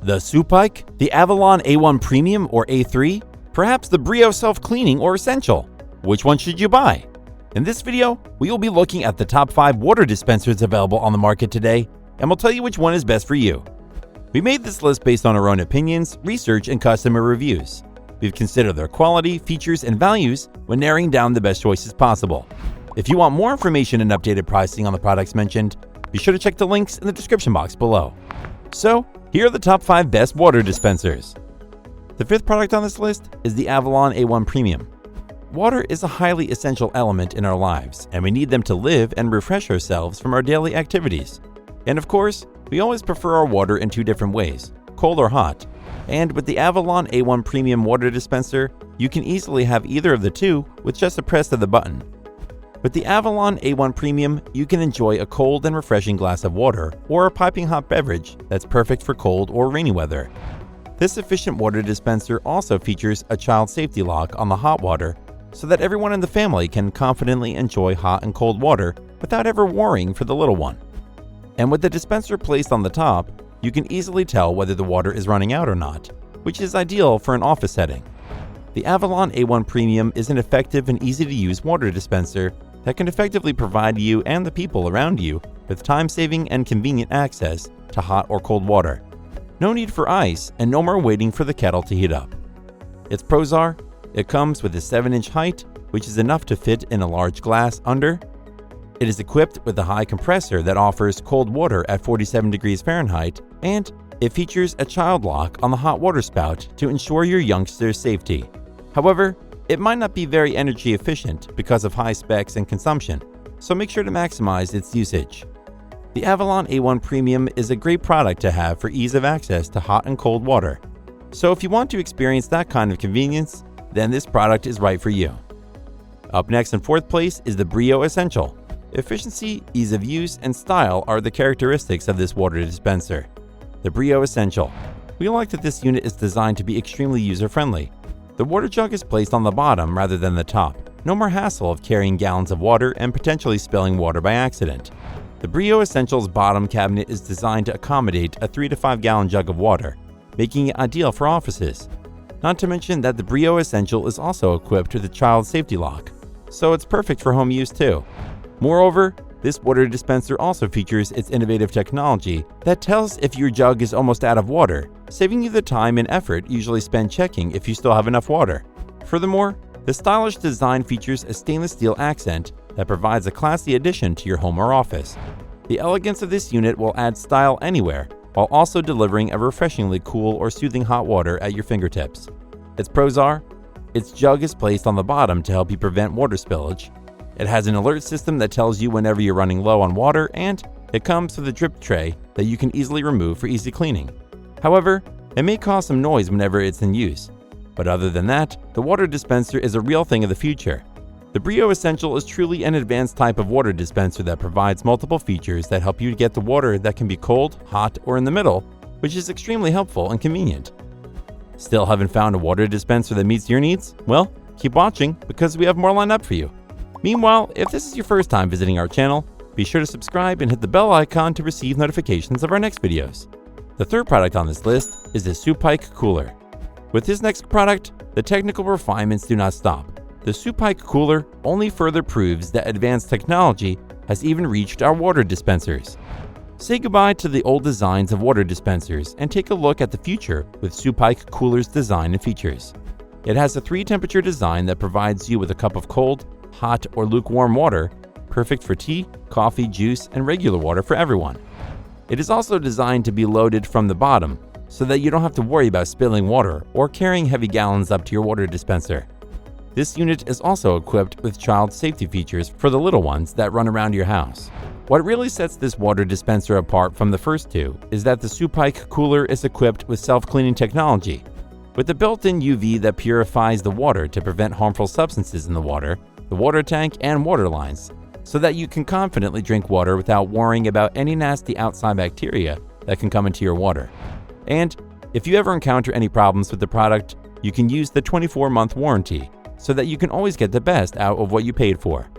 The Soopyk, the Avalon A1 Premium or A3, perhaps the Brio Self-Cleaning or Essential. Which one should you buy? In this video, we will be looking at the top 5 water dispensers available on the market today, and we'll tell you which one is best for you. We made this list based on our own opinions, research, and customer reviews. We've considered their quality, features, and values when narrowing down the best choices possible. If you want more information and updated pricing on the products mentioned, be sure to check the links in the description box below. So, here are the top 5 best water dispensers. The 5th product on this list is the Avalon A1 Premium. Water is a highly essential element in our lives, and we need them to live and refresh ourselves from our daily activities. And of course, we always prefer our water in 2 different ways, cold or hot. And with the Avalon A1 Premium water dispenser, you can easily have either of the 2 with just a press of the button. With the Avalon A1 Premium, you can enjoy a cold and refreshing glass of water or a piping hot beverage that's perfect for cold or rainy weather. This efficient water dispenser also features a child safety lock on the hot water so that everyone in the family can confidently enjoy hot and cold water without ever worrying for the little one. And with the dispenser placed on the top, you can easily tell whether the water is running out or not, which is ideal for an office setting. The Avalon A1 Premium is an effective and easy-to-use water dispenser that can effectively provide you and the people around you with time-saving and convenient access to hot or cold water. No need for ice and no more waiting for the kettle to heat up. Its pros are, it comes with a 7-inch height, which is enough to fit in a large glass under. It is equipped with a high compressor that offers cold water at 47 degrees Fahrenheit, and it features a child lock on the hot water spout to ensure your youngster's safety. However, it might not be very energy efficient because of high specs and consumption, so make sure to maximize its usage. The Avalon A1 Premium is a great product to have for ease of access to hot and cold water. So if you want to experience that kind of convenience, then this product is right for you. Up next in 4th place is the Brio Essential. Efficiency, ease of use, and style are the characteristics of this water dispenser. The Brio Essential. We like that this unit is designed to be extremely user-friendly. The water jug is placed on the bottom rather than the top. No more hassle of carrying gallons of water and potentially spilling water by accident. The Brio Essential's bottom cabinet is designed to accommodate a 3 to 5 gallon jug of water, making it ideal for offices. Not to mention that the Brio Essential is also equipped with a child safety lock, so it's perfect for home use too. Moreover, this water dispenser also features its innovative technology that tells if your jug is almost out of water, saving you the time and effort usually spent checking if you still have enough water. Furthermore, the stylish design features a stainless steel accent that provides a classy addition to your home or office. The elegance of this unit will add style anywhere, while also delivering a refreshingly cool or soothing hot water at your fingertips. Its pros are, its jug is placed on the bottom to help you prevent water spillage. It has an alert system that tells you whenever you're running low on water, and it comes with a drip tray that you can easily remove for easy cleaning. However, it may cause some noise whenever it's in use. But other than that, the water dispenser is a real thing of the future. The Brio Essential is truly an advanced type of water dispenser that provides multiple features that help you to get the water that can be cold, hot, or in the middle, which is extremely helpful and convenient. Still haven't found a water dispenser that meets your needs? Well, keep watching because we have more lined up for you. Meanwhile, if this is your first time visiting our channel, be sure to subscribe and hit the bell icon to receive notifications of our next videos. The 3rd product on this list is the Soopyk Cooler. With this next product, the technical refinements do not stop. The Soopyk Cooler only further proves that advanced technology has even reached our water dispensers. Say goodbye to the old designs of water dispensers and take a look at the future with Soopyk Cooler's design and features. It has a 3-temperature design that provides you with a cup of cold, hot, or lukewarm water, perfect for tea, coffee, juice, and regular water for everyone. It is also designed to be loaded from the bottom so that you don't have to worry about spilling water or carrying heavy gallons up to your water dispenser. This unit is also equipped with child safety features for the little ones that run around your house. What really sets this water dispenser apart from the first 2 is that the Soopyk Cooler is equipped with self-cleaning technology. With the built-in UV that purifies the water to prevent harmful substances in the water tank, and water lines, so that you can confidently drink water without worrying about any nasty outside bacteria that can come into your water. And if you ever encounter any problems with the product, you can use the 24-month warranty so that you can always get the best out of what you paid for.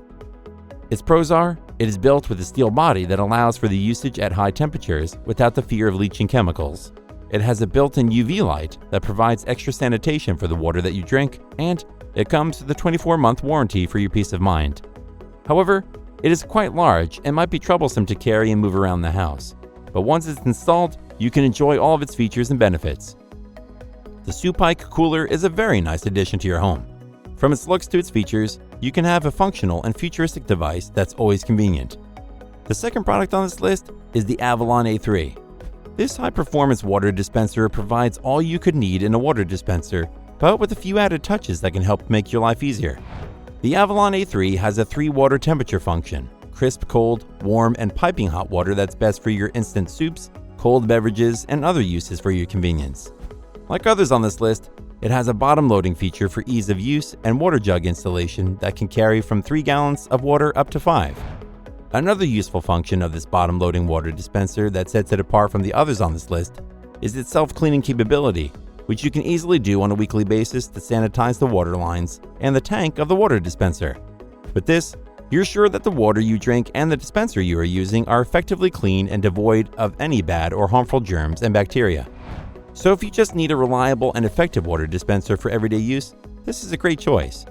Its pros are, it is built with a steel body that allows for the usage at high temperatures without the fear of leaching chemicals. It has a built-in UV light that provides extra sanitation for the water that you drink, and it comes with a 24-month warranty for your peace of mind. However, it is quite large and might be troublesome to carry and move around the house, but once it's installed, you can enjoy all of its features and benefits. The Soopyk Cooler is a very nice addition to your home. From its looks to its features, you can have a functional and futuristic device that's always convenient. The second product on this list is the Avalon A3. This high-performance water dispenser provides all you could need in a water dispenser, but with a few added touches that can help make your life easier. The Avalon A3 has a 3-water temperature function: crisp, cold, warm, and piping hot water that's best for your instant soups, cold beverages, and other uses for your convenience. Like others on this list, it has a bottom loading feature for ease of use and water jug installation that can carry from 3 gallons of water up to 5. Another useful function of this bottom loading water dispenser that sets it apart from the others on this list is its self-cleaning capability, which you can easily do on a weekly basis to sanitize the water lines and the tank of the water dispenser. With this, you're sure that the water you drink and the dispenser you are using are effectively clean and devoid of any bad or harmful germs and bacteria. So if you just need a reliable and effective water dispenser for everyday use, this is a great choice.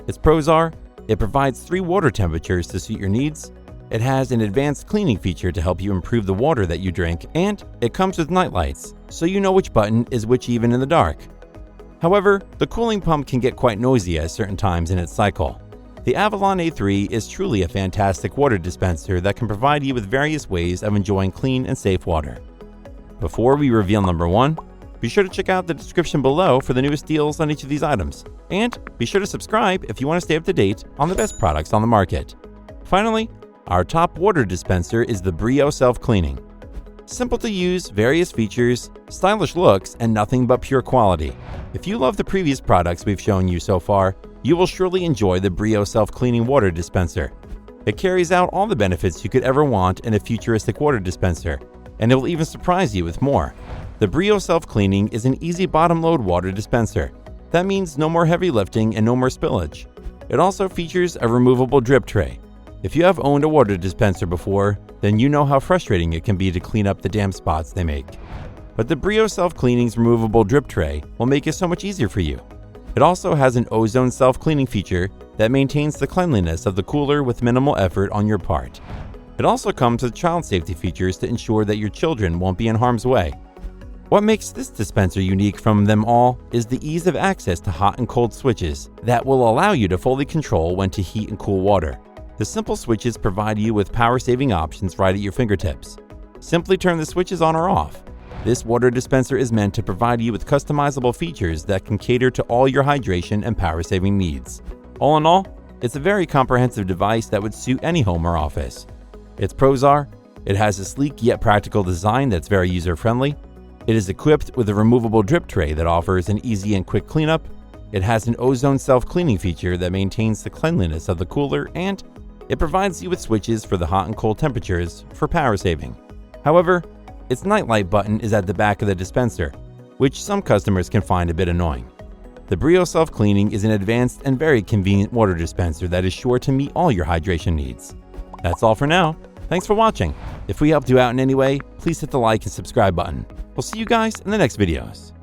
Its pros are: it provides 3 water temperatures to suit your needs, it has an advanced cleaning feature to help you improve the water that you drink, and it comes with night lights, so you know which button is which even in the dark. However, the cooling pump can get quite noisy at certain times in its cycle. The Avalon A3 is truly a fantastic water dispenser that can provide you with various ways of enjoying clean and safe water. Before we reveal number 1, be sure to check out the description below for the newest deals on each of these items, and be sure to subscribe if you want to stay up to date on the best products on the market. Finally, our top water dispenser is the Brio Self-Cleaning. Simple to use, various features, stylish looks, and nothing but pure quality. If you love the previous products we've shown you so far, you will surely enjoy the Brio Self-Cleaning water dispenser. It carries out all the benefits you could ever want in a futuristic water dispenser, and it will even surprise you with more. The Brio Self-Cleaning is an easy bottom-load water dispenser. That means no more heavy lifting and no more spillage. It also features a removable drip tray. If you have owned a water dispenser before, then you know how frustrating it can be to clean up the damp spots they make. But the Brio Self-Cleaning's removable drip tray will make it so much easier for you. It also has an ozone self-cleaning feature that maintains the cleanliness of the cooler with minimal effort on your part. It also comes with child safety features to ensure that your children won't be in harm's way. What makes this dispenser unique from them all is the ease of access to hot and cold switches that will allow you to fully control when to heat and cool water. The simple switches provide you with power-saving options right at your fingertips. Simply turn the switches on or off. This water dispenser is meant to provide you with customizable features that can cater to all your hydration and power-saving needs. All in all, it's a very comprehensive device that would suit any home or office. Its pros are: it has a sleek yet practical design that's very user-friendly. It is equipped with a removable drip tray that offers an easy and quick cleanup. It has an ozone self-cleaning feature that maintains the cleanliness of the cooler, and it provides you with switches for the hot and cold temperatures for power saving. However, its nightlight button is at the back of the dispenser, which some customers can find a bit annoying. The Brio Self-Cleaning is an advanced and very convenient water dispenser that is sure to meet all your hydration needs. That's all for now. Thanks for watching. If we helped you out in any way, please hit the like and subscribe button. We'll see you guys in the next videos.